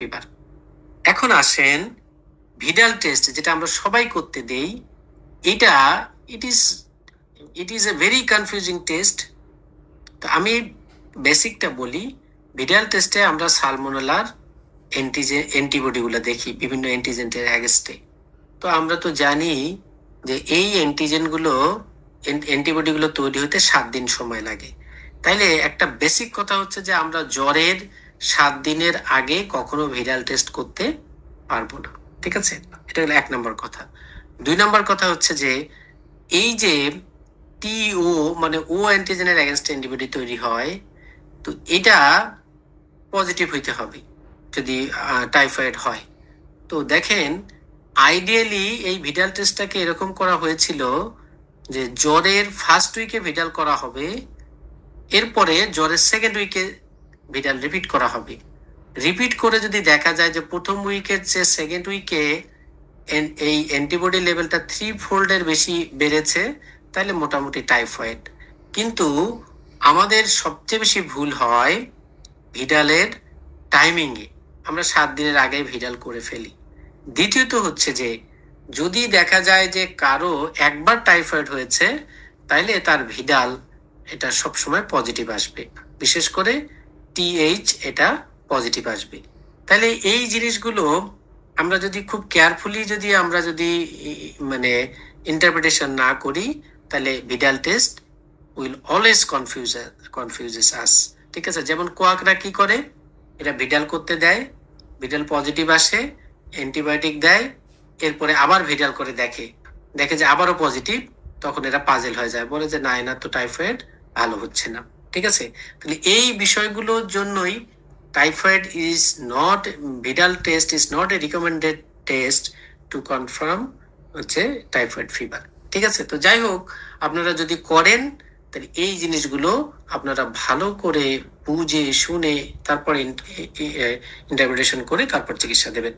এবার এখন আসেন ভিডাল টেস্ট, যেটা আমরা সবাই করতে দেই। এটা it is a very confusing test. তো আমি বেসিকটা বলি। ভিডাল টেস্টে আমরা সালমোনেলার অ্যান্টিবডিগুলো দেখি বিভিন্ন অ্যান্টিজেন্টের অ্যাগেস্টে। তো আমরা তো জানি যে এই অ্যান্টিবডিগুলো তৈরি হতে 7 দিন সময় লাগে। তাইলে একটা বেসিক কথা হচ্ছে যে আমরা জ্বরের 7 দিনের আগে কখনো ভিরাল টেস্ট করতে পারবো না। ঠিক আছে, এটা হলো 1 নম্বর কথা। 2 নম্বর কথা হচ্ছে যে এই যে টিও মানে ও অ্যান্টিজেনের অ্যাগেনস্ট অ্যান্টিবডি তৈরি হয়, তো এটা পজিটিভ হইতে হবে যদি টাইফয়েড হয়। তো দেখেন, আইডিয়ালি এই ভিডাল টেস্টটাকে এরকম করা হয়েছিল যে জ্বরের ফার্স্ট উইকে ভিডাল করা হবে, এরপরে জ্বরের সেকেন্ড উইকে ভিডাল রিপিট করা হবে। রিপিট করে যদি দেখা যায় যে প্রথম উইকের চেয়ে সেকেন্ড উইকে এই অ্যান্টিবডি লেভেলটা 3-ফোল্ডের বেশি বেড়েছে, তাহলে মোটামুটি টাইফয়েড। কিন্তু আমাদের সবচেয়ে বেশি ভুল হয় ভিডালের টাইমিংয়ে, আমরা 7 দিনের আগে ভিডাল করে ফেলি। দ্বিতীয়ত হচ্ছে যে যদি দেখা যায় যে কারো একবার টাইফয়েড হয়েছে, তাইলে তার ভিডাল এটা সবসময় পজিটিভ আসবে, বিশেষ করে টিএইচ এটা পজিটিভ আসবে। তাহলে এই জিনিসগুলো আমরা যদি খুব কেয়ারফুলি যদি মানে ইন্টারপ্রিটেশন না করি, তাহলে ভিডাল টেস্ট উইল অলওয়েজ কনফিউজেস আস। ঠিক আছে, যেমন কোয়াকরা কি করে, এটা ভিডাল করতে দেয়, ভিডাল পজিটিভ আসে, অ্যান্টিবায়োটিক দেয়, এরপরে আবার ভিডাল করে দেখে যে আবারও পজিটিভ, তখন এরা পাজেল হয়ে যায়, বলে যে না, এনার তো টাইফয়েড ভালো হচ্ছে না। ঠিক আছে, তাহলে এই বিষয়গুলোর জন্যই typhoid is not, ভিডাল test is not a recommended test to confirm হচ্ছে টাইফয়েড ফিভার। ঠিক আছে, তো যাই হোক, আপনারা যদি করেন তাহলে এই জিনিসগুলো আপনারা ভালো করে বুঝে শুনে তারপরে ইন্টারপ্রিটেশন করে তারপর চিকিৎসা দেবেন।